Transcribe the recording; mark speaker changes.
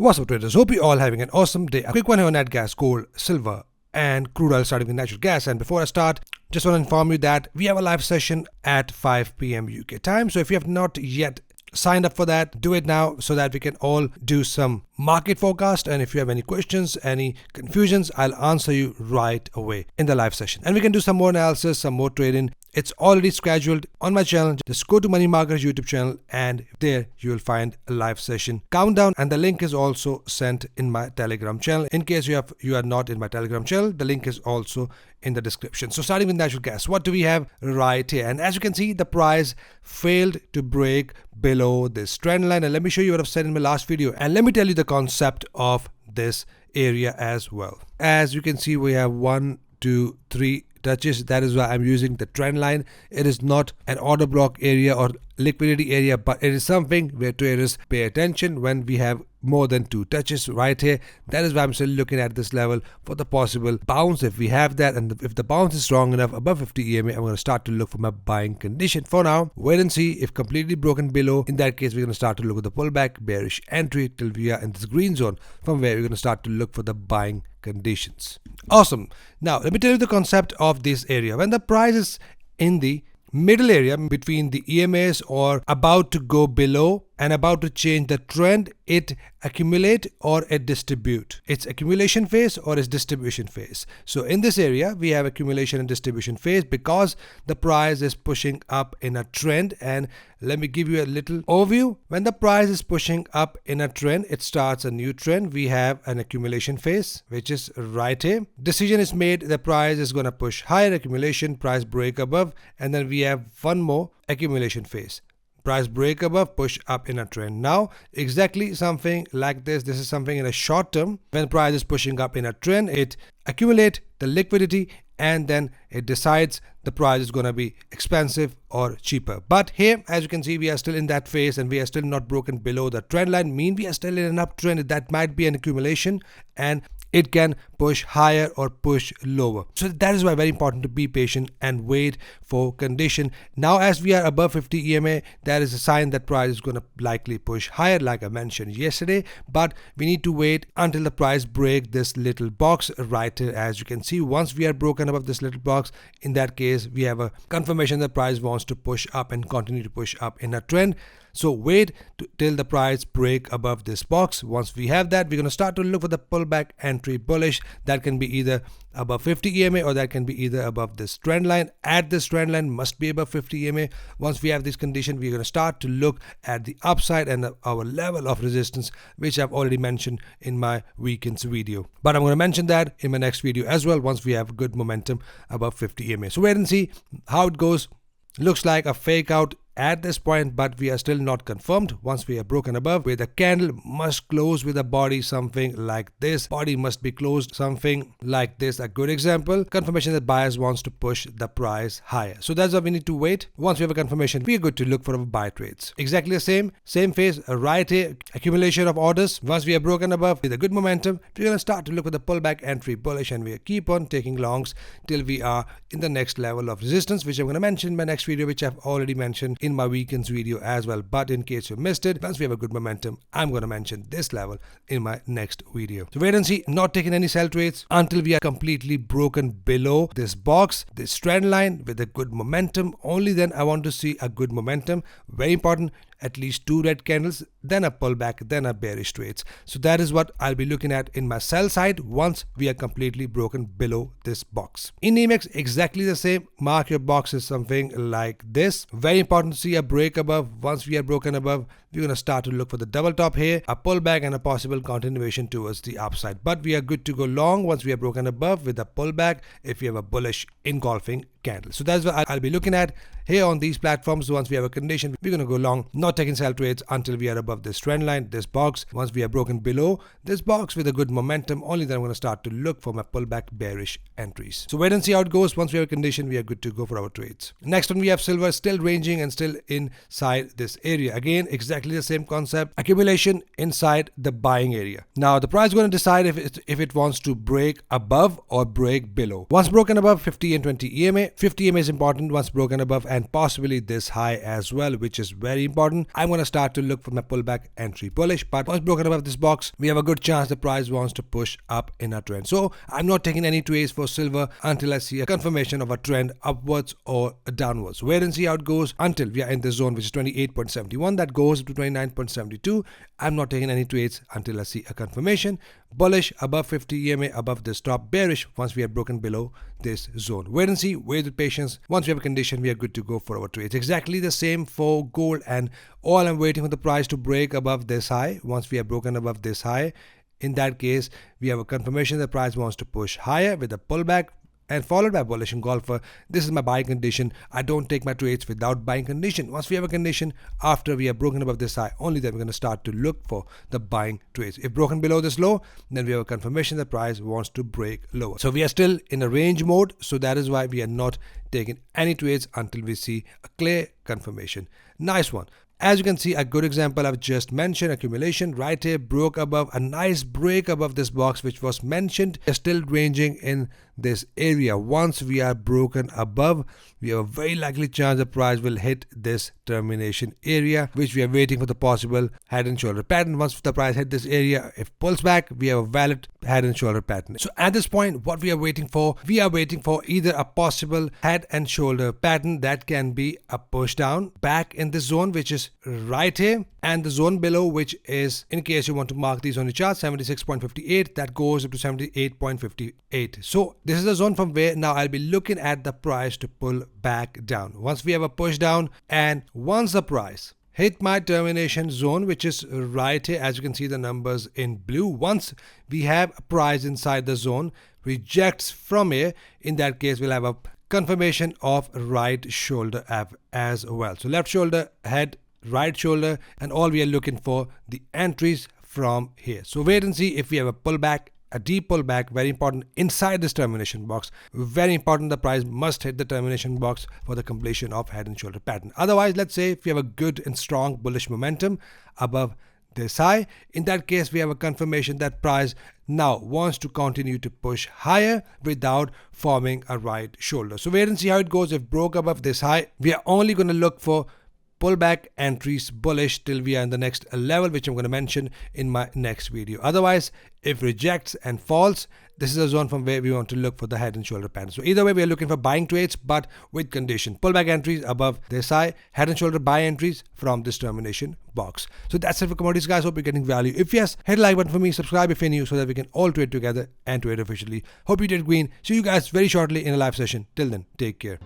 Speaker 1: What's up, traders? Hope you all having an awesome day. A quick one here on nat gas, gold, silver, and crude oil, starting with natural gas. And before I start, just want to inform you that we have a live session at 5 p.m. UK time. So if you have not yet signed up for that, do it now so that we can all do some market forecast. And if you have any questions, any confusions, I'll answer you right away in the live session. And we can do some more analysis, some more trading. It's already scheduled on my channel. Just go to Money Marketers YouTube channel and there you will find a live session countdown, and the link is also sent in my Telegram channel. In case you are not in my Telegram channel, the link is also in the description. So starting with natural gas, what do we have right here? And as you can see, the price failed to break below this trend line. And let me show you what I've said in my last video, and let me tell you the concept of this area as well. As you can see, we have 1, 2, 3 touches. That is why I'm using the trend line. It is not an order block area or liquidity area, but it is something where traders pay attention when we have more than 2 touches right here. That is why I'm still looking at this level for the possible bounce if we have that, and if the bounce is strong enough above 50 EMA, I'm going to start to look for my buying condition. For now, wait and see. If completely broken below, in that case we're going to start to look at the pullback, bearish entry till we are in this green zone, from where we're going to start to look for the buying conditions. Awesome. Now let me tell you the concept of this area. When the price is in the middle area between the EMAs or about to go below and about to change the trend, it accumulate or it distribute. It's accumulation phase or it's distribution phase. So in this area we have accumulation and distribution phase because the price is pushing up in a trend. And let me give you a little overview. When the price is pushing up in a trend, it starts a new trend. We have an accumulation phase, which is right here. Decision is made, the price is going to push higher, accumulation, price break above, and then we have one more accumulation phase. Price break above, push up in a trend. Now exactly something like this. This is something in a short term. When price is pushing up in a trend, it accumulate the liquidity and then it decides the price is going to be expensive or cheaper. But here, as you can see, we are still in that phase and we are still not broken below the trend line. Mean we are still in an uptrend. That might be an accumulation and it can push higher or push lower. So that is why very important to be patient and wait for condition. Now as we are above 50 EMA, that is a sign that price is going to likely push higher, like I mentioned yesterday. But we need to wait until the price break this little box right here. As you can see, once we are broken above this little box, in that case we have a confirmation that price wants to push up and continue to push up in a trend. So wait till the price break above this box. Once we have that, we're going to start to look for the pullback entry bullish. That can be either above 50 EMA or that can be either above this trend line. At this trend line must be above 50 EMA. Once we have this condition, we're going to start to look at the upside and our level of resistance, which I've already mentioned in my weekends video. But I'm going to mention that in my next video as well once we have good momentum above 50 EMA. So wait and see how it goes. Looks like a fake out at this point, but we are still not confirmed. Once we are broken above, where the candle must close with a body something like this. Body must be closed something like this. A good example, confirmation that buyers wants to push the price higher. So that's why we need to wait. Once we have a confirmation, we are good to look for our buy trades. Exactly the same phase right here, accumulation of orders. Once we are broken above with a good momentum, we're going to start to look at the pullback entry bullish, and we keep on taking longs till we are in the next level of resistance, which I'm going to mention in my next video, which I've already mentioned in my weekends video as well. But in case you missed it, once we have a good momentum, I'm going to mention this level in my next video. So wait and see, not taking any sell trades until we are completely broken below this box, this trend line with a good momentum. Only then I want to see a good momentum. Very important, at least 2 red candles, then a pullback, then a bearish trades. So that is what I'll be looking at in my sell side once we are completely broken below this box. In EMEX, exactly the same. Mark your boxes something like this. Very important to see a break above. Once we are broken above, we're going to start to look for the double top here, a pullback and a possible continuation towards the upside. But we are good to go long once we are broken above with a pullback if we have a bullish engulfing candle. So that's what I'll be looking at here on these platforms. Once we have a condition, we're going to go long, not taking sell trades until we are above this trend line, this box. Once we are broken below this box with a good momentum, only then I'm going to start to look for my pullback bearish entries. So wait and see how it goes. Once we have a condition, we are good to go for our trades. Next one, we have silver, still ranging and still inside this area. Again, exactly the same concept, accumulation inside the buying area. Now the price is going to decide if it wants to break above or break below. Once broken above 50 and 20 EMA, 50 EMA is important once broken above, and possibly this high as well, which is very important. I'm going to start to look for my pullback entry bullish, but once broken above this box, we have a good chance the price wants to push up in a trend. So I'm not taking any trades for silver until I see a confirmation of a trend upwards or downwards. Wait and see how it goes until we are in this zone, which is 28.71. That goes to 29.72. I'm not taking any trades until I see a confirmation. Bullish above 50 EMA, above this top. Bearish once we have broken below this zone. Wait and see, wait with patience. Once we have a condition, we are good to go for our trades. Exactly the same for gold and oil. I'm waiting for the price to break above this high. Once we have broken above this high, in that case, we have a confirmation the price wants to push higher with a pullback and followed by bullish in golfer. This is my buying condition. I don't take my trades without buying condition. Once we have a condition, after we have broken above this high, only then we're going to start to look for the buying trades. If broken below this low, then we have a confirmation the price wants to break lower. So we are still in a range mode. So that is why we are not taking any trades until we see a clear confirmation. Nice one. As you can see, a good example I've just mentioned, accumulation right here broke above, a nice break above this box which was mentioned. We're still ranging in this area. Once we are broken above, we have a very likely chance the price will hit this termination area, which we are waiting for the possible head and shoulder pattern. Once the price hit this area, if pulls back, we have a valid head and shoulder pattern. So at this point, what we are waiting for either a possible head and shoulder pattern that can be a push down back in this zone, which is right here, and the zone below, which is, in case you want to mark these on the chart, 76.58, that goes up to 78.58. So this is the zone from where now I'll be looking at the price to pull back down. Once we have a push down, and once the price hit my termination zone, which is right here, as you can see the numbers in blue, once we have a price inside the zone, rejects from here, in that case we'll have a confirmation of right shoulder as well. So left shoulder, head, right shoulder, and all we are looking for the entries from here. So wait and see if we have a pullback, a deep pullback, very important inside this termination box. Very important, the price must hit the termination box for the completion of head and shoulder pattern. Otherwise, let's say if we have a good and strong bullish momentum above this high, in that case we have a confirmation that price now wants to continue to push higher without forming a right shoulder. So wait and see how it goes. If broke above this high, we are only going to look for pullback entries bullish till we are in the next level, which I'm going to mention in my next video. Otherwise, if rejects and falls, this is a zone from where we want to look for the head and shoulder pattern. So either way, we are looking for buying trades, but with condition. Pullback entries above this high, head and shoulder buy entries from this termination box. So that's it for commodities, guys. Hope you're getting value. If yes, hit the like button for me, subscribe if you're new, so that we can all trade together and trade efficiently. Hope you did green. See you guys very shortly in a live session. Till then, take care.